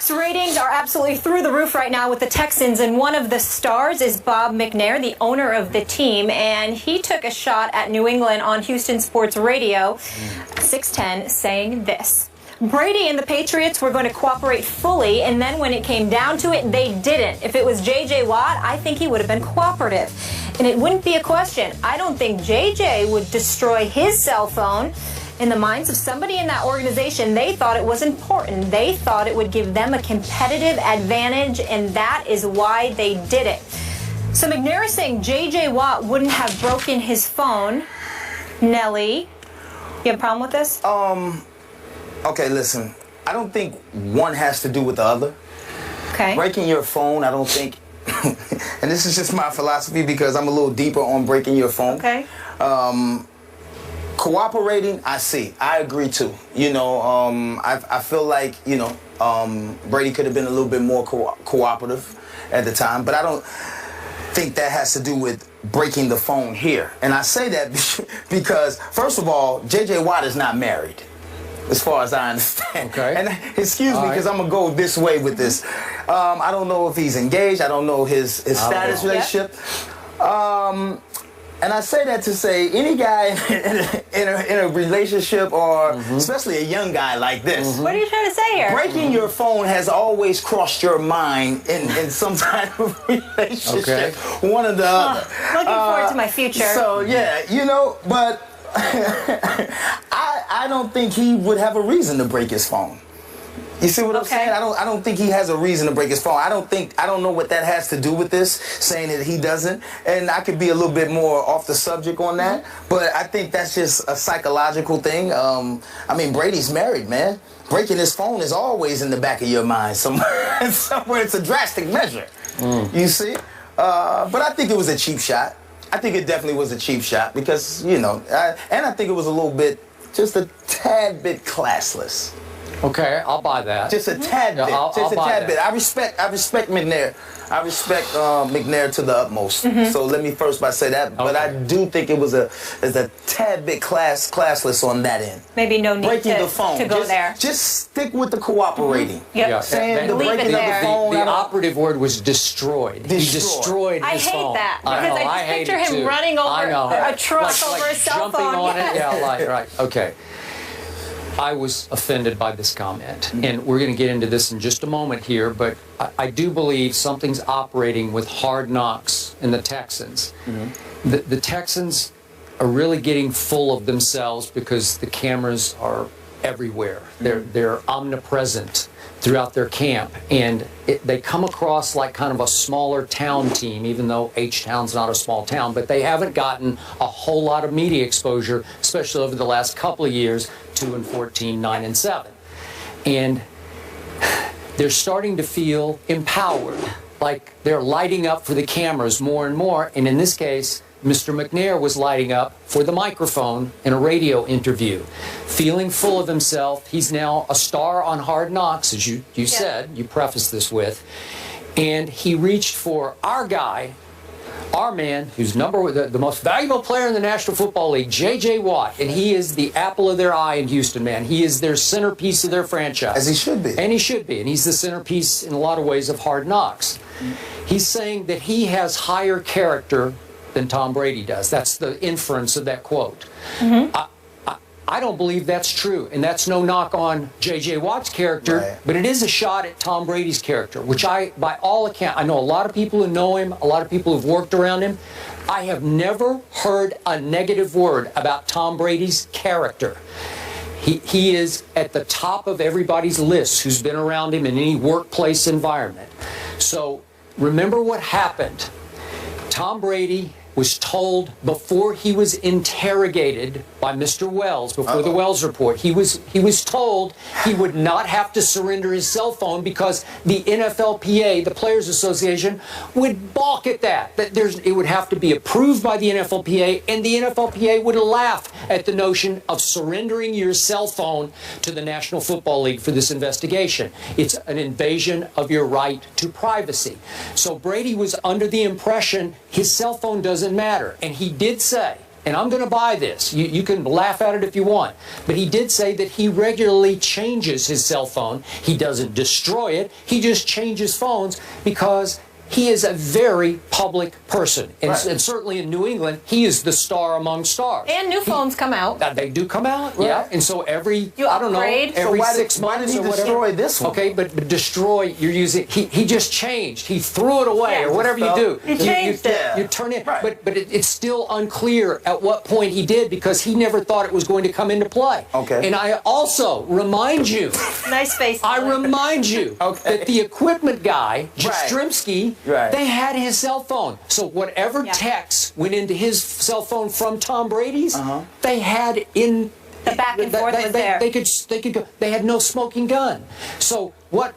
Knocks ratings are absolutely through the roof right now with the Texans, and one of the stars is Bob McNair, the owner of the team, and he took a shot at New England on Houston Sports Radio 610, saying this: Brady and the Patriots were going to cooperate fully, and then when it came down to it, they didn't. If it was J.J. Watt, I think he would have been cooperative. And it wouldn't be a question. I don't think J.J. would destroy his cell phone. In the minds of somebody in that organization, they thought it was important. They thought it would give them a competitive advantage, and that is why they did it. So McNair is saying J.J. Watt wouldn't have broken his phone. Nelly, you have a problem with this? Okay, listen. I don't think one has to do with the other. Okay. Breaking your phone, I don't think, and this is just my philosophy because I'm a little deeper on breaking your phone. Okay. Cooperating, I agree too. You know, I feel like, you know, Brady could have been a little bit more cooperative at the time, but I don't think that has to do with breaking the phone here. And I say that because, first of all, J.J. Watt is not married, as far as I understand. Okay. And excuse me, because I'm going to go this way with this. I don't know if he's engaged. I don't know his status relationship. And I say that to say any guy in a relationship, or especially a young guy like this. What are you trying to say here? Breaking your phone has always crossed your mind in some type of relationship. Okay. One or the other. Looking forward to my future. So, yeah, you know, but I don't think he would have a reason to break his phone. You see what I'm saying? I don't think he has a reason to break his phone. I don't know what that has to do with this, saying that he doesn't. And I could be a little bit more off the subject on that, but I think that's just a psychological thing. I mean, Brady's married, man. Breaking his phone is always in the back of your mind somewhere. Somewhere it's a drastic measure. You see? But I think it was a cheap shot. I think it definitely was a cheap shot because, you know, and I think it was a little bit, just a tad bit classless. Okay, I'll buy that. Just a tad bit. Just a tad bit. I respect McNair. I respect McNair to the utmost. So let me first by say that. But I do think it was a tad bit classless on that end. Maybe no need breaking the phone. To go there. Just stick with the cooperating. Yep. Saying the breaking of the phone. The operative word was destroyed. He destroyed his phone. I hate that because I just picture him running over a truck over a cell phone. Jumping on it. Yeah, right. Okay. I was offended by this comment, and we're going to get into this in just a moment here, but I do believe something's operating with Hard Knocks and the Texans. The Texans are really getting full of themselves because the cameras are everywhere. They're omnipresent throughout their camp, and they come across like kind of a smaller town team, even though H-Town's not a small town, but they haven't gotten a whole lot of media exposure, especially over the last couple of years, 2-14, 9-7. And they're starting to feel empowered, like they're lighting up for the cameras more and more, and in this case, Mr. McNair was lighting up for the microphone in a radio interview. Feeling full of himself, he's now a star on Hard Knocks, as you said, you prefaced this with, and he reached for our guy, our man, who's the most valuable player in the National Football League, J.J. Watt, and he is the apple of their eye in Houston, man. He is their centerpiece of their franchise. As he should be. And he should be, and he's the centerpiece in a lot of ways of Hard Knocks. He's saying that he has higher character than Tom Brady does. That's the inference of that quote. I don't believe that's true, and that's no knock on J.J. Watt's character, but it is a shot at Tom Brady's character, which by all accounts, I know a lot of people who know him, a lot of people who've worked around him. I have never heard a negative word about Tom Brady's character. He is at the top of everybody's list who's been around him in any workplace environment. So remember what happened. Tom Brady was told before he was interrogated by Mr. Wells, before the Wells report, he was told he would not have to surrender his cell phone because the NFLPA, the Players Association, would balk at that. It would have to be approved by the NFLPA, and the NFLPA would laugh at the notion of surrendering your cell phone to the National Football League for this investigation. It's an invasion of your right to privacy. So Brady was under the impression his cell phone doesn't matter, and he did say, and I'm going to buy this. You can laugh at it if you want. But he did say that he regularly changes his cell phone. He doesn't destroy it. He just changes phones because he is a very public person. And, and certainly in New England, he is the star among stars. And new phones come out. They do come out, yeah. And so every, you I don't know, upgrade. every so 6 months why did he or whatever. destroy this one? Okay, but destroy, you're using, he just changed. He threw it away or whatever you do. He changed it. You turn it, but it's still unclear at what point he did because he never thought it was going to come into play. Okay. And I also remind you, Nice face. I remind you that the equipment guy, Jastrzemski, they had his cell phone. So whatever text went into his cell phone from Tom Brady's, they had in the back and forth was there. They could go. They had no smoking gun. So what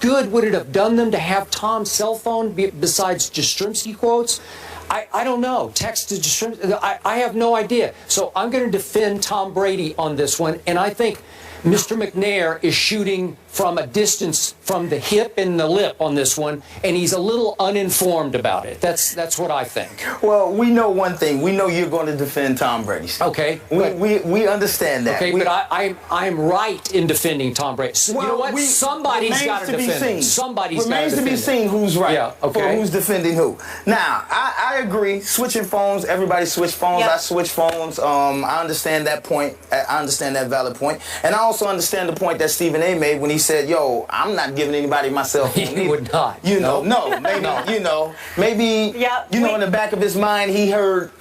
good would it have done them to have Tom's cell phone besides Jastrzemski quotes? I don't know. Text to Jastrzemski. I have no idea. So I'm going to defend Tom Brady on this one, and I think Mr. McNair is shooting from a distance from the hip and the lip on this one, and he's a little uninformed about it. That's what I think. Well, we know one thing. We know you're going to defend Tom Brady. Okay. We understand that. Okay, but I'm right in defending Tom Brady. Well, you know what? Somebody's got to defend him. Somebody's got to defend him. Remains to be seen who's right. Yeah, okay. For who's defending who. Now, I agree. Switching phones, everybody switch phones. Yep. I switch phones. I understand that point. I understand that valid point. And I also understand the point that Stephen A. made when he said, yo, I'm not giving anybody my cell phone. He would not. You know, no, maybe, you know, maybe, you know, in the back of his mind, he heard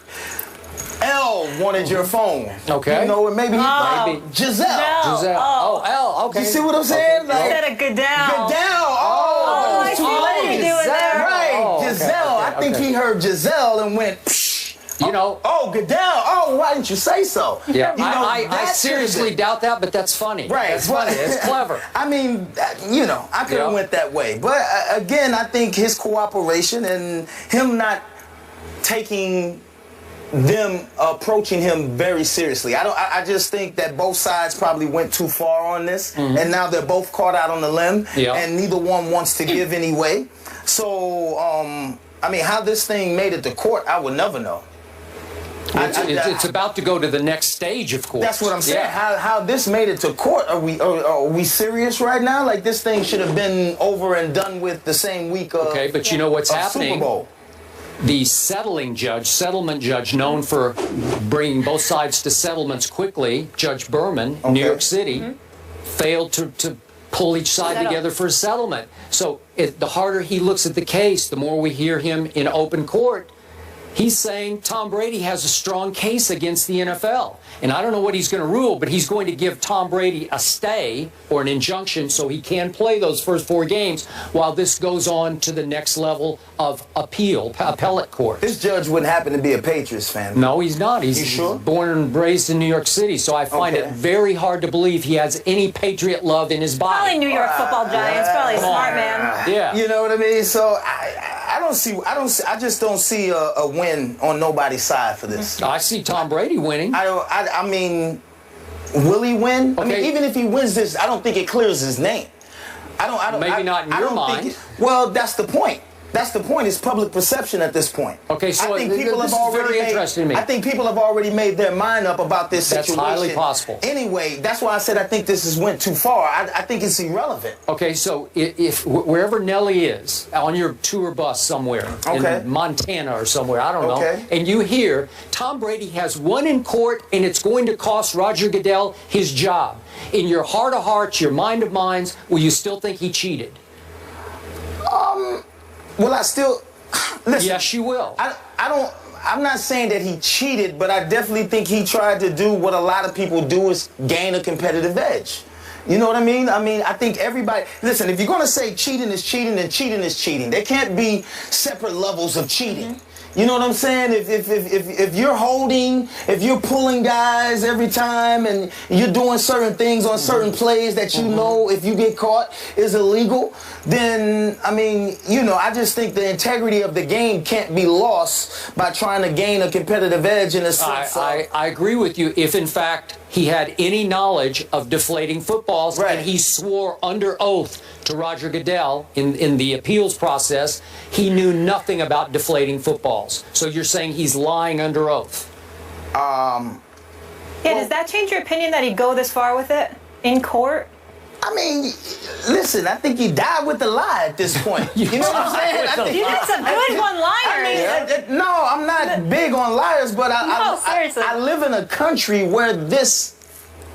L wanted your phone. Okay. You know, and maybe Oh. Giselle. Oh, L. Okay. You see what I'm saying? Okay. Like, Instead of Goodell. Goodell. Oh, I see what you're doing there. Right, Oh, okay, Giselle. okay, I think he heard Giselle and went, You know. oh, Goodell. Oh, why didn't you say so? Yeah, You know, I that seriously should've been- doubt that, but that's funny. Right. It's funny. It's clever. I mean, you know, I could have went that way. But again, I think his cooperation and him not taking them approaching him very seriously. I just think that both sides probably went too far on this, and now they're both caught out on the limb, and neither one wants to give any way. So, I mean, how this thing made it to court, I would never know. It's about to go to the next stage, of course. That's what I'm saying. Yeah. How this made it to court? Are we serious right now? Like this thing should have been over and done with the same week of. Okay, but you know what's happening? Super Bowl. The settlement judge known for bringing both sides to settlements quickly, Judge Berman, New York City, failed to pull each side together for a settlement. So the harder he looks at the case, the more we hear him in open court. He's saying Tom Brady has a strong case against the NFL. And I don't know what he's going to rule, but he's going to give Tom Brady a stay or an injunction so he can play those first 4 games while this goes on to the next level of appellate court. This judge wouldn't happen to be a Patriots fan. No, he's not. He's born and raised in New York City, so I find it very hard to believe he has any Patriot love in his body. Probably New York football giants. Probably a smart man. Yeah. You know what I mean? So I just don't see a win on nobody's side for this. I see Tom Brady winning. I mean, will he win? Okay. I mean, even if he wins this, I don't think it clears his name. Maybe not in your mind. Well, that's the point. That's the point. It's public perception at this point. Okay, so I think people this have is already very interesting to me. I think people have already made their mind up about this situation. That's highly possible. Anyway, that's why I said I think this went too far. I think it's irrelevant. Okay, so if wherever Nelly is on your tour bus somewhere in Montana or somewhere, I don't know, and you hear Tom Brady has won in court and it's going to cost Roger Goodell his job. In your heart of hearts, your mind of minds, will you still think he cheated? Well, I still listen. Yes, you will. I'm not saying that he cheated, but I definitely think he tried to do what a lot of people do, is gain a competitive edge. You know what I mean? I think everybody, listen, if you're going to say cheating is cheating, then cheating is cheating. There can't be separate levels of cheating. You know what I'm saying? If you're holding, if you're pulling guys every time and you're doing certain things on certain plays that you know if you get caught is illegal, then, I mean, you know, I just think the integrity of the game can't be lost by trying to gain a competitive edge in a sense. I agree with you if, in fact, he had any knowledge of deflating footballs and he swore under oath to Roger Goodell in the appeals process, he knew nothing about deflating footballs. So you're saying he's lying under oath? Yeah, does that change your opinion that he'd go this far with it in court? I mean, listen, I think he died with the lie at this point. You know what I'm saying? I think, You did some good one-liners. no, I'm not big on liars, but seriously. I live in a country where this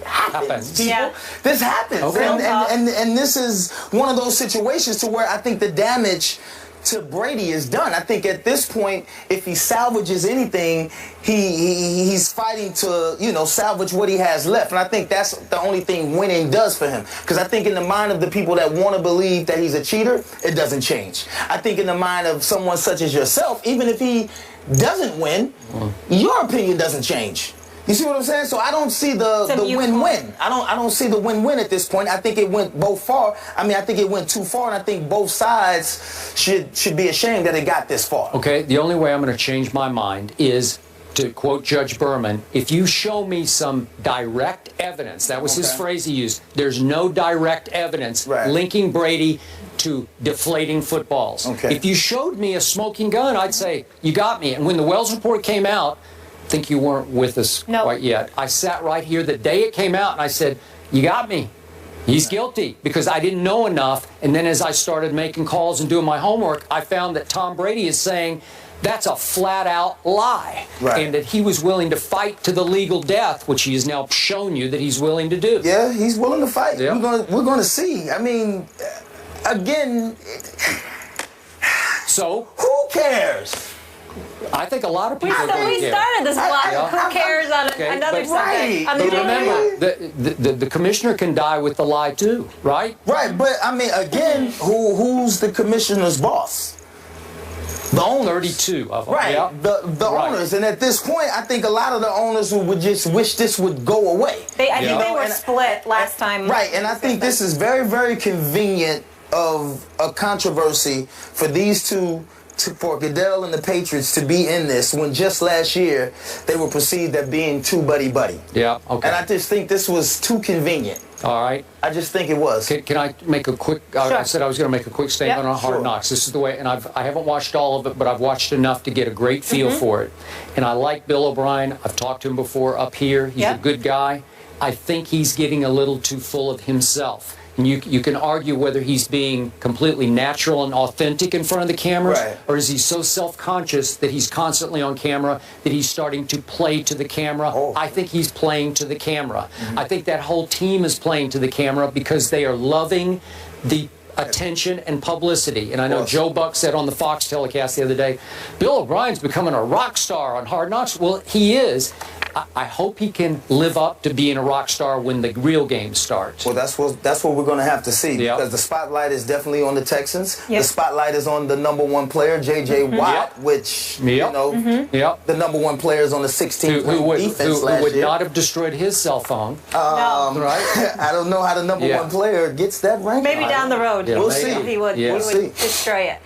happens. People. Yeah. This happens. Okay. And this is one of those situations to where I think the damage to Brady is done. I think at this point, if he salvages anything, he's fighting to, salvage what he has left. And I think that's the only thing winning does for him. Because I think in the mind of the people that want to believe that he's a cheater, it doesn't change. I think in the mind of someone such as yourself, even if he doesn't win, your opinion doesn't change. You see what I'm saying? So I don't see the win-win. I don't see the win-win at this point. I think it went both far. I mean, I think it went too far, and I think both sides should be ashamed that it got this far. Okay, the only way I'm going to change my mind is, to quote Judge Berman, if you show me some direct evidence, that was his phrase he used, there's no direct evidence linking Brady to deflating footballs. Okay. If you showed me a smoking gun, I'd say, you got me. And when the Wells report came out, I think you weren't with us quite yet. I sat right here the day it came out and I said, you got me. He's guilty, because I didn't know enough. And then as I started making calls and doing my homework, I found that Tom Brady is saying that's a flat out lie. Right. And that he was willing to fight to the legal death, which he has now shown you that he's willing to do. Yeah, he's willing to fight. Yeah. We're going to see. I mean, again, so who cares? I think a lot of people We started this block. Who cares on another subject? On the But remember, the commissioner can die with the lie too, right? Right, but I mean, again, who's the commissioner's boss? The owners. 32 of them. Right, Yep. the owners. And at this point, I think a lot of the owners would just wish this would go away. I think they were split last time. Right, and I think this is very, very convenient of a controversy for these two, for Goodell and the Patriots to be in this, when just last year they were perceived as being too buddy-buddy. Yeah, okay. And I just think this was too convenient. All right. I just think it was. Can I make a quick, I said I was going to make a quick statement on Hard Knocks. This is the way, and I haven't watched all of it, but I've watched enough to get a great feel for it. And I like Bill O'Brien. I've talked to him before up here. He's a good guy. I think he's getting a little too full of himself. And you can argue whether he's being completely natural and authentic in front of the cameras, or is he so self-conscious that he's constantly on camera that he's starting to play to the camera. I think he's playing to the camera. I think that whole team is playing to the camera because they are loving the attention and publicity. And I know Joe Buck said on the Fox telecast the other day, Bill O'Brien's becoming a rock star on Hard Knocks. Well, he is. I hope he can live up to being a rock star when the real game starts. Well, that's what we're going to have to see, because the spotlight is definitely on the Texans. The spotlight is on the #1 player, J.J. Watt, which, the #1 player is on the 16th defense last year. Who would not have destroyed his cell phone. Right? I don't know how the #1 player gets that rank. Maybe down the road. We'll see. He would destroy it.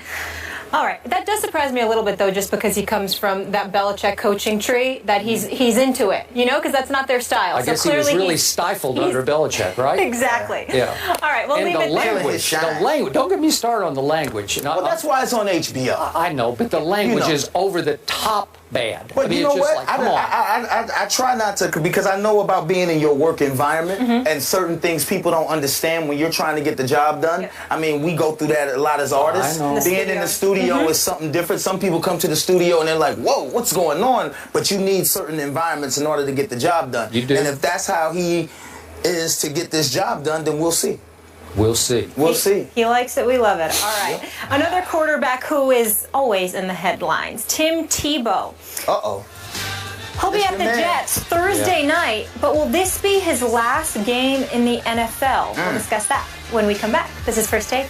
All right, that does surprise me a little bit, though, just because he comes from that Belichick coaching tree, that he's into it, because that's not their style. I guess he was really stifled under Belichick, right? Exactly. Yeah. All right, we'll leave it there. The language. Don't get me started on the language. Well, that's why it's on HBO. I know, but the language is over the top bad. But you know what? Like, come on. I try not to, because I know about being in your work environment and certain things people don't understand when you're trying to get the job done. I mean, we go through that a lot as artists. Being in the studio is something different. Some people come to the studio and they're like, whoa, what's going on? But you need certain environments in order to get the job done. You do. And if that's how he is to get this job done, then we'll see. We'll see. We'll see. He likes it. We love it. All right. Another quarterback who is always in the headlines, Tim Tebow. Uh-oh. He'll be at the Jets Thursday night, but will this be his last game in the NFL? We'll discuss that when we come back. This is First Take.